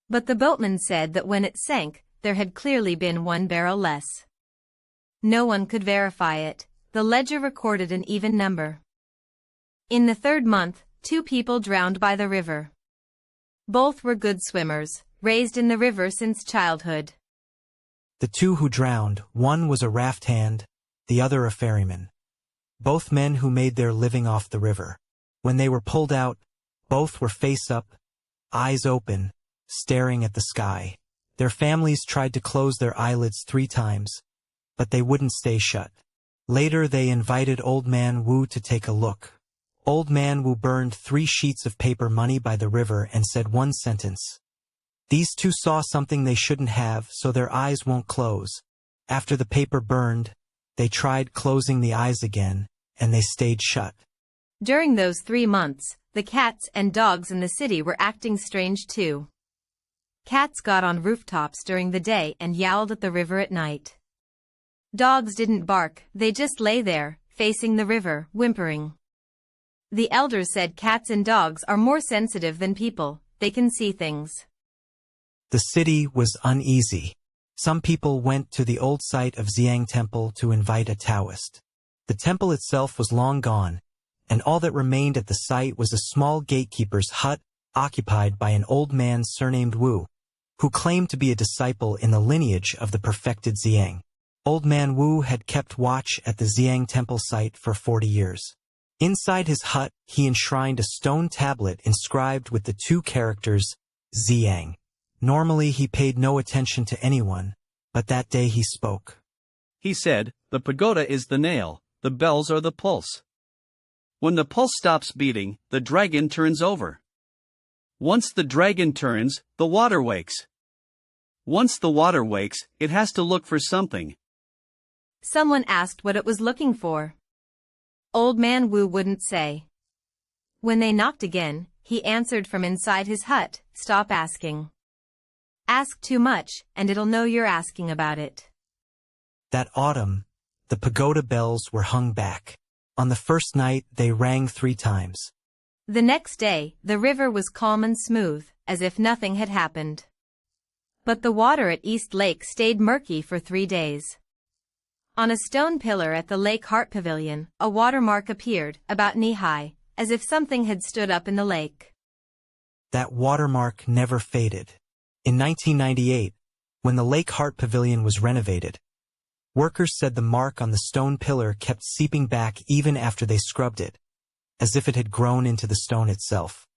But the boatman said that when it sank, there had clearly been 1 barrel less. No one could verify it. The ledger recorded an even number. In the 3rd month, 2 people drowned by the river. Both were good swimmers, raised in the river since childhood. The 2 who drowned, one was a raft hand, the other a ferryman. Both men who made their living off the river. When they were pulled out, both were face up, eyes open, staring at the sky. Their families tried to close their eyelids 3 times, but they wouldn't stay shut. Later they invited Old Man Wu to take a look. Old Man Wu burned 3 sheets of paper money by the river and said 1 sentence. These 2 saw something they shouldn't have, so their eyes won't close. After the paper burned, they tried closing the eyes again, and they stayed shut. During those 3 months, the cats and dogs in the city were acting strange too. Cats got on rooftops during the day and yowled at the river at night. Dogs didn't bark, they just lay there, facing the river, whimpering. The elders said cats and dogs are more sensitive than people, they can see things. The city was uneasy. Some people went to the old site of Xiang Temple to invite a Taoist. The temple itself was long gone, and all that remained at the site was a small gatekeeper's hut, occupied by an old man surnamed Wu, who claimed to be a disciple in the lineage of the perfected Xiang. Old Man Wu had kept watch at the Xiang Temple site for 40 years. Inside his hut, he enshrined a stone tablet inscribed with the 2 characters, Xiang. Normally he paid no attention to anyone, but that day he spoke. He said, "The pagoda is the nail, the bells are the pulse. When the pulse stops beating, the dragon turns over. Once the dragon turns, the water wakes. Once the water wakes, it has to look for something." Someone asked what it was looking for. Old Man Wu wouldn't say. When they knocked again, he answered from inside his hut, "Stop asking. Ask too much, and it'll know you're asking about it." That autumn, the pagoda bells were hung back. On the first night, they rang 3 times. The next day, the river was calm and smooth, as if nothing had happened. But the water at East Lake stayed murky for 3 days. On a stone pillar at the Lake Heart Pavilion, a watermark appeared, about knee-high, as if something had stood up in the lake. That watermark never faded. In 1998, when the Lake Heart Pavilion was renovated, workers said the mark on the stone pillar kept seeping back even after they scrubbed it, as if it had grown into the stone itself.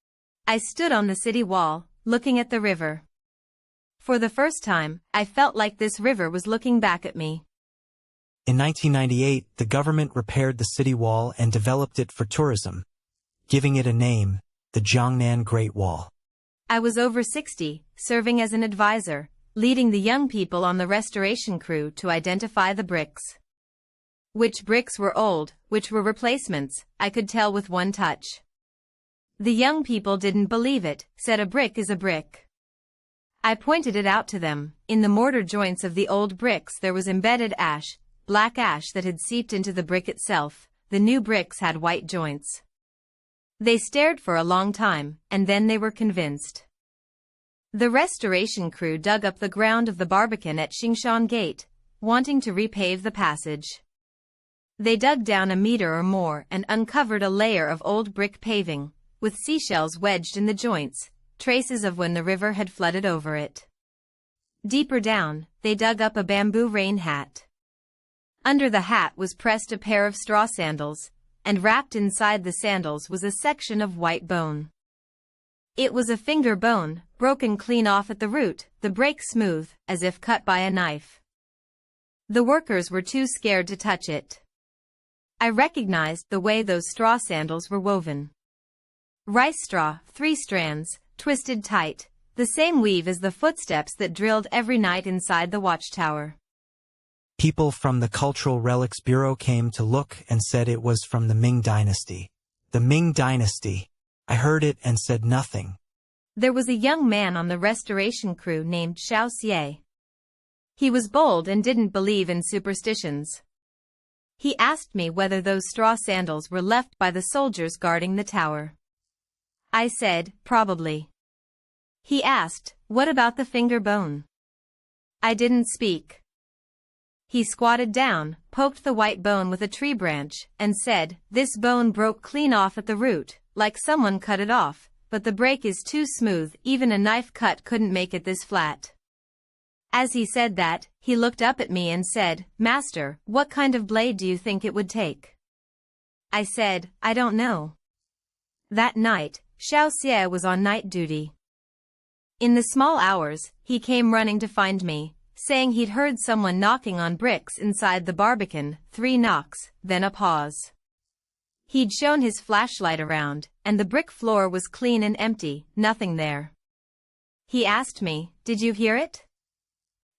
I stood on the city wall, looking at the river. For the first time, I felt like this river was looking back at me. In 1998, the government repaired the city wall and developed it for tourism, giving it a name, the Jiangnan Great Wall. I was over 60, serving as an advisor, leading the young people on the restoration crew to identify the bricks. Which bricks were old, which were replacements, I could tell with one touch. The young people didn't believe it, said a brick is a brick. I pointed it out to them. In the mortar joints of the old bricks there was embedded ash, black ash that had seeped into the brick itself. The new bricks had white joints. They stared for a long time, and then they were convinced. The restoration crew dug up the ground of the Barbican at Xingshan Gate, wanting to repave the passage. They dug down a meter or more and uncovered a layer of old brick paving, with seashells wedged in the joints, traces of when the river had flooded over it. Deeper down, they dug up a bamboo rain hat. Under the hat was pressed a pair of straw sandals, and wrapped inside the sandals was a section of white bone. It was a finger bone, broken clean off at the root, the break smooth, as if cut by a knife. The workers were too scared to touch it. I recognized the way those straw sandals were woven. Rice straw, 3 strands, twisted tight, the same weave as the footsteps that drilled every night inside the watchtower. People from the Cultural Relics Bureau came to look and said it was from the Ming Dynasty. The Ming Dynasty. I heard it and said nothing. There was a young man on the restoration crew named Xiao Xie. He was bold and didn't believe in superstitions. He asked me whether those straw sandals were left by the soldiers guarding the tower. I said, probably. He asked, what about the finger bone? I didn't speak. He squatted down, poked the white bone with a tree branch, and said, this bone broke clean off at the root, like someone cut it off, but the break is too smooth, even a knife cut couldn't make it this flat. As he said that, he looked up at me and said, Master, what kind of blade do you think it would take? I said, I don't know. That night, Xiao Xie was on night duty. In the small hours, he came running to find me, saying he'd heard someone knocking on bricks inside the Barbican, 3 knocks, then a pause. He'd shown his flashlight around, and the brick floor was clean and empty, nothing there. He asked me, did you hear it?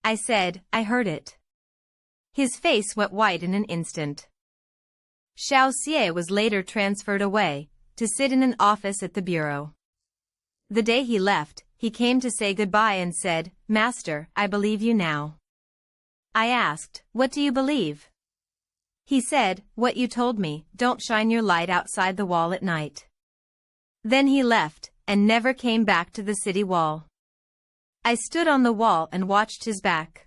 I said, I heard it. His face went white in an instant. Xiao Xie was later transferred away, to sit in an office at the bureau. The day he left, he came to say goodbye and said, Master, I believe you now. I asked, what do you believe? He said, what you told me, don't shine your light outside the wall at night. Then he left, and never came back to the city wall. I stood on the wall and watched his back.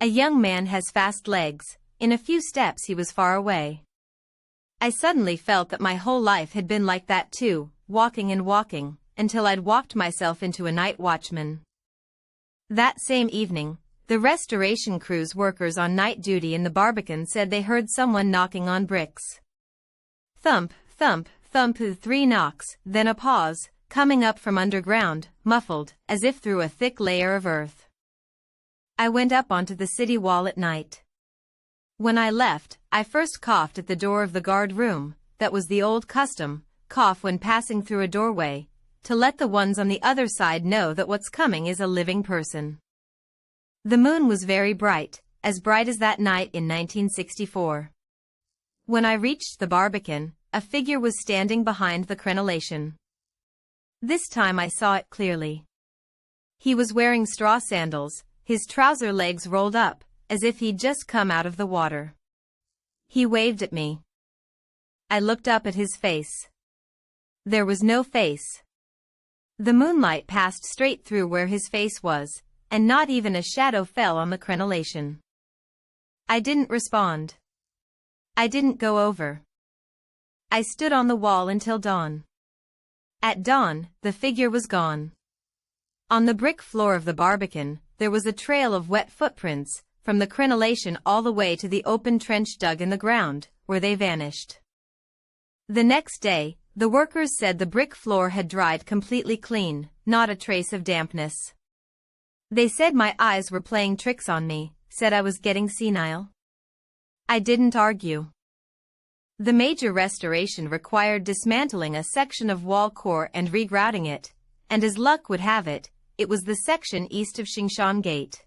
A young man has fast legs. In a few steps he was far away. I suddenly felt that my whole life had been like that too, walking and walking, until I'd walked myself into a night watchman. That same evening, the restoration crew's workers on night duty in the Barbican said they heard someone knocking on bricks. Thump, thump, thump, 3 knocks, then a pause, coming up from underground, muffled, as if through a thick layer of earth. I went up onto the city wall at night. When I left, I first coughed at the door of the guard room. That was the old custom, cough when passing through a doorway, to let the ones on the other side know that what's coming is a living person. The moon was very bright, as bright as that night in 1964. When I reached the Barbican, a figure was standing behind the crenellation. This time I saw it clearly. He was wearing straw sandals, his trouser legs rolled up, as if he'd just come out of the water. He waved at me. I looked up at his face. There was no face. The moonlight passed straight through where his face was, and not even a shadow fell on the crenellation. I didn't respond. I didn't go over. I stood on the wall until dawn. At dawn, the figure was gone. On the brick floor of the Barbican, there was a trail of wet footprints, from the crenellation all the way to the open trench dug in the ground, where they vanished. The next day, The workers said the brick floor had dried completely clean, not a trace of dampness. They said my eyes were playing tricks on me, said I was getting senile. I didn't argue. The major restoration required dismantling a section of wall core and regrouting it, and as luck would have it, it was the section east of Xingshan Gate.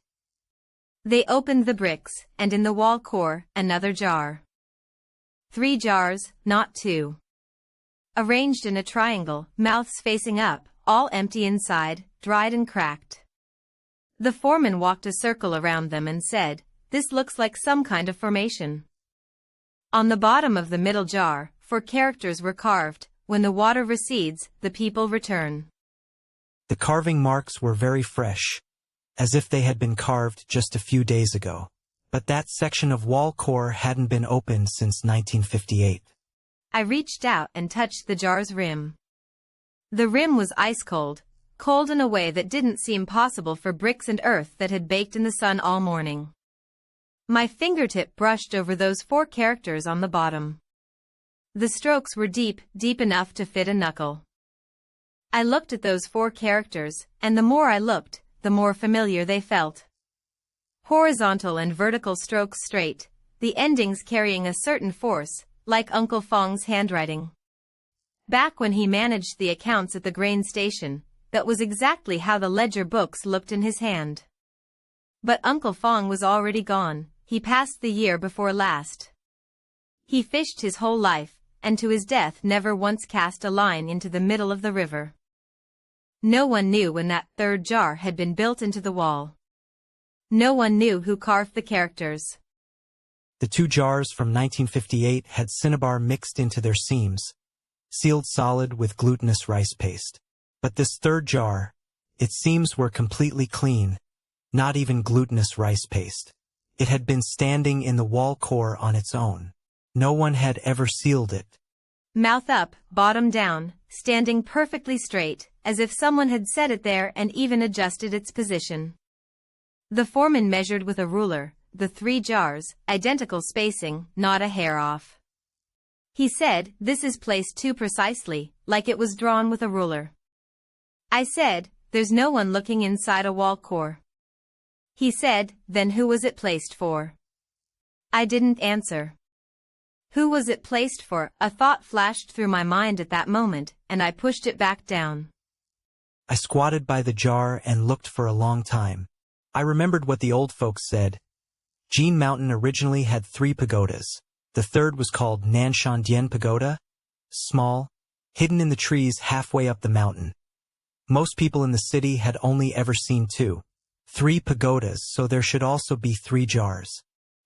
They opened the bricks, and in the wall core, another jar. 3 jars, not 2. Arranged in a triangle, mouths facing up, all empty inside, dried and cracked. The foreman walked a circle around them and said, "This looks like some kind of formation." On the bottom of the middle jar, 4 characters were carved, "When the water recedes, the people return." The carving marks were very fresh, as if they had been carved just a few days ago. But that section of wall core hadn't been opened since 1958. I reached out and touched the jar's rim. The rim was ice cold, cold in a way that didn't seem possible for bricks and earth that had baked in the sun all morning. My fingertip brushed over those 4 characters on the bottom. The strokes were deep, deep enough to fit a knuckle. I looked at those 4 characters, and the more I looked, the more familiar they felt. Horizontal and vertical strokes straight, the endings carrying a certain force, like Uncle Fong's handwriting. Back when he managed the accounts at the grain station, that was exactly how the ledger books looked in his hand. But Uncle Fong was already gone, he passed the year before last. He fished his whole life, and to his death never once cast a line into the middle of the river. No one knew when that 3rd jar had been built into the wall. No one knew who carved the characters. The 2 jars from 1958 had cinnabar mixed into their seams, sealed solid with glutinous rice paste. But this 3rd jar, its seams were completely clean, not even glutinous rice paste. It had been standing in the wall core on its own. No one had ever sealed it. Mouth up, bottom down, standing perfectly straight, as if someone had set it there and even adjusted its position. The foreman measured with a ruler, the 3 jars, identical spacing, not a hair off. He said, "This is placed too precisely, like it was drawn with a ruler." I said, "There's no one looking inside a wall core." He said, "Then who was it placed for?" I didn't answer. Who was it placed for? A thought flashed through my mind at that moment, and I pushed it back down. I squatted by the jar and looked for a long time. I remembered what the old folks said. Jin Mountain originally had 3 pagodas. The 3rd was called Nanshan Pagoda, small, hidden in the trees halfway up the mountain. Most people in the city had only ever seen 2. 3 pagodas, so there should also be 3 jars.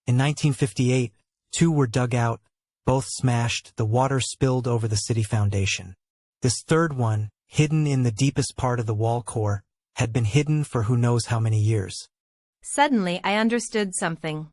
In 1958, 2 were dug out, both smashed, the water spilled over the city foundation. This 3rd one, hidden in the deepest part of the wall core, had been hidden for who knows how many years. Suddenly I understood something.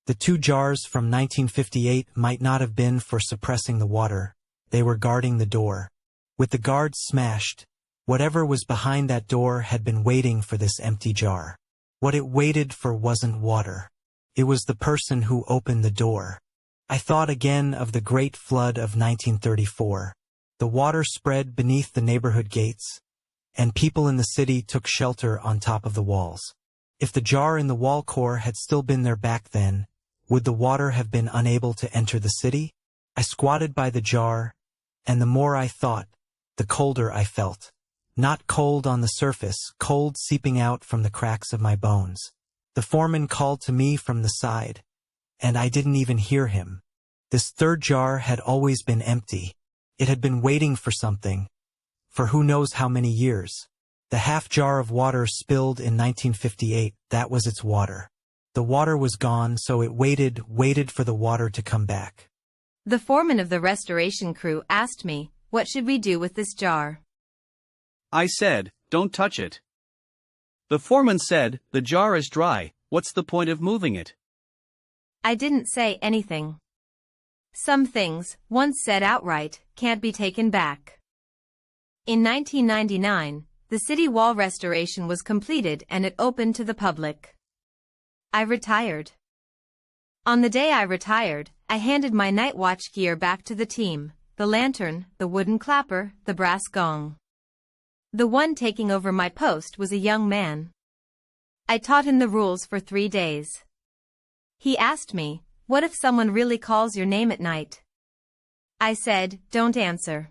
The 2 jars from 1958 might not have been for suppressing the water. They were guarding the door. With the guards smashed, whatever was behind that door had been waiting for this empty jar. What it waited for wasn't water. It was the person who opened the door. I thought again of the Great Flood of 1934. The water spread beneath the neighborhood gates, and people in the city took shelter on top of the walls. If the jar in the wall core had still been there back then, would the water have been unable to enter the city? I squatted by the jar, and the more I thought, the colder I felt. Not cold on the surface, cold seeping out from the cracks of my bones. The foreman called to me from the side, and I didn't even hear him. This 3rd jar had always been empty. It had been waiting for something, for who knows how many years. The half jar of water spilled in 1958, that was its water. The water was gone, so it waited for the water to come back. The foreman of the restoration crew asked me, "What should we do with this jar?" I said, "Don't touch it." The foreman said, "The jar is dry, what's the point of moving it?" I didn't say anything. Some things, once said outright, can't be taken back. In 1999, the city wall restoration was completed and it opened to the public. I retired. On the day I retired, I handed my night watch gear back to the team, the lantern, the wooden clapper, the brass gong. The one taking over my post was a young man. I taught him the rules for 3 days. He asked me, "What if someone really calls your name at night?" I said, "Don't answer."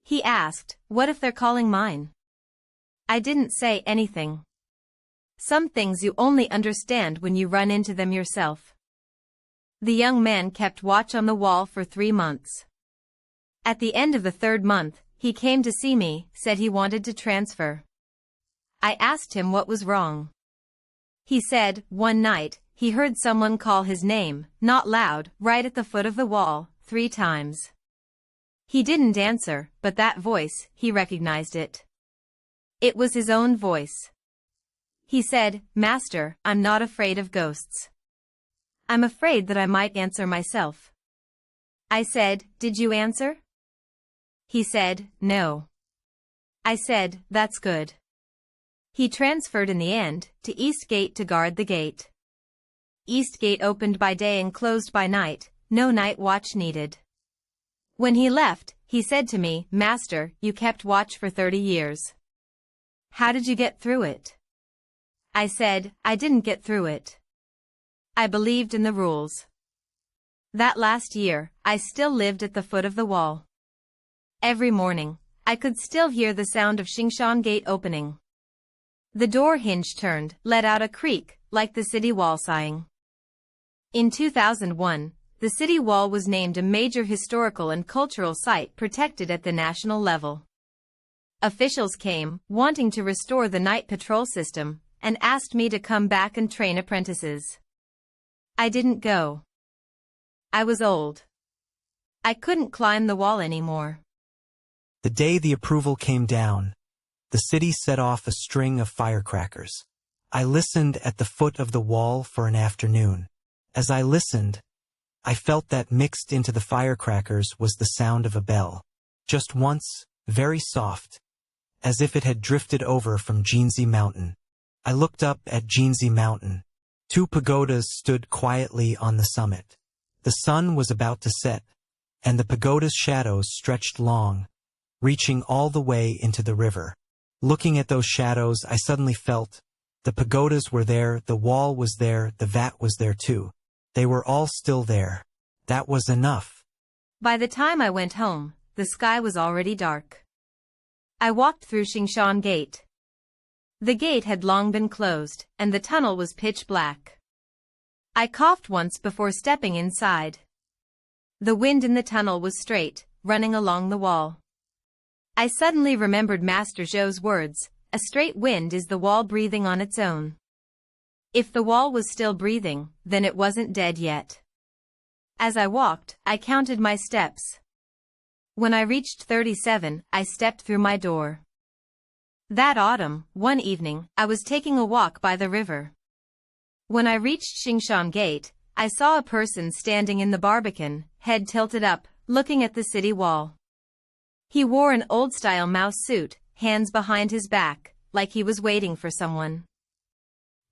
He asked, "What if they're calling mine?" I didn't say anything. Some things you only understand when you run into them yourself. The young man kept watch on the wall for 3 months. At the end of the 3rd month, he came to see me, said he wanted to transfer. I asked him what was wrong. He said, one night, he heard someone call his name, not loud, right at the foot of the wall, 3 times. He didn't answer, but that voice, he recognized it. It was his own voice. He said, "Master, I'm not afraid of ghosts. I'm afraid that I might answer myself." I said, "Did you answer?" He said, "No." I said, "That's good." He transferred in the end, to East Gate to guard the gate. East Gate opened by day and closed by night, no night watch needed. When he left, he said to me, "Master, you kept watch for 30 years. How did you get through it?" I said, "I didn't get through it. I believed in the rules." That last year, I still lived at the foot of the wall. Every morning, I could still hear the sound of Xingshan Gate opening. The door hinge turned, let out a creak, like the city wall sighing. In 2001, the city wall was named a major historical and cultural site protected at the national level. Officials came, wanting to restore the night patrol system, and asked me to come back and train apprentices. I didn't go. I was old. I couldn't climb the wall anymore. The day the approval came down, the city set off a string of firecrackers. I listened at the foot of the wall for an afternoon. As I listened, I felt that mixed into the firecrackers was the sound of a bell. Just once, very soft, as if it had drifted over from Jiangnan Mountain. I looked up at Jiangnan Mountain. 2 pagodas stood quietly on the summit. The sun was about to set, and the pagoda's shadows stretched long, reaching all the way into the river. Looking at those shadows, I suddenly felt the pagodas were there, the wall was there, the vat was there too. They were all still there. That was enough. By the time I went home, the sky was already dark. I walked through Xingshan Gate. The gate had long been closed, and the tunnel was pitch black. I coughed once before stepping inside. The wind in the tunnel was straight, running along the wall. I suddenly remembered Master Zhou's words, "A straight wind is the wall breathing on its own." If the wall was still breathing, then it wasn't dead yet. As I walked, I counted my steps. When I reached 37, I stepped through my door. That autumn, one evening, I was taking a walk by the river. When I reached Xingshan Gate, I saw a person standing in the barbican, head tilted up, looking at the city wall. He wore an old-style mouse suit, hands behind his back, like he was waiting for someone.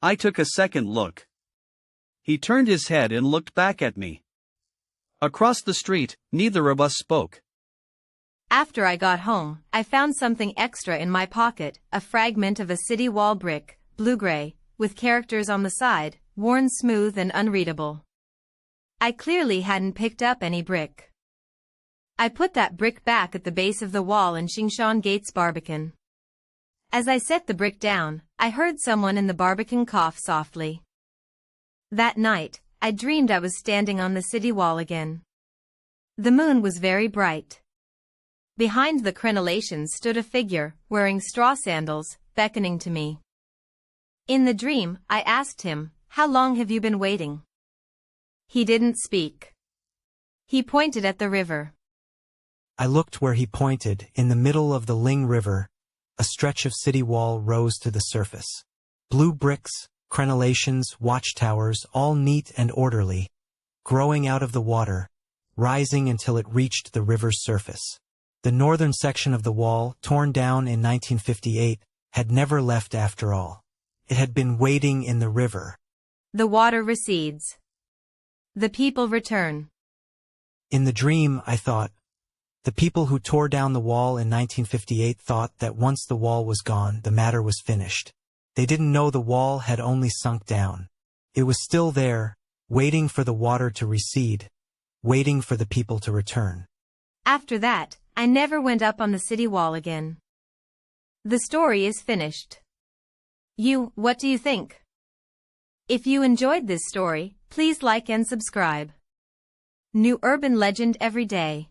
I took a second look. He turned his head and looked back at me. Across the street, neither of us spoke. After I got home, I found something extra in my pocket, a fragment of a city wall brick, blue-gray, with characters on the side, worn smooth and unreadable. I clearly hadn't picked up any brick. I put that brick back at the base of the wall in Xingshan Gate's barbican. As I set the brick down, I heard someone in the barbican cough softly. That night, I dreamed I was standing on the city wall again. The moon was very bright. Behind the crenellations stood a figure, wearing straw sandals, beckoning to me. In the dream, I asked him, "How long have you been waiting?" He didn't speak. He pointed at the river. I looked where he pointed. In the middle of the Ling River, a stretch of city wall rose to the surface. Blue bricks, crenellations, watchtowers, all neat and orderly, growing out of the water, rising until it reached the river's surface. The northern section of the wall, torn down in 1958, had never left after all. It had been waiting in the river. The water recedes. The people return. In the dream, I thought, The people who tore down the wall in 1958 thought that once the wall was gone, the matter was finished. They didn't know the wall had only sunk down. It was still there, waiting for the water to recede, waiting for the people to return. After that, I never went up on the city wall again. The story is finished. What do you think? If you enjoyed this story, please like and subscribe. New urban legend every day.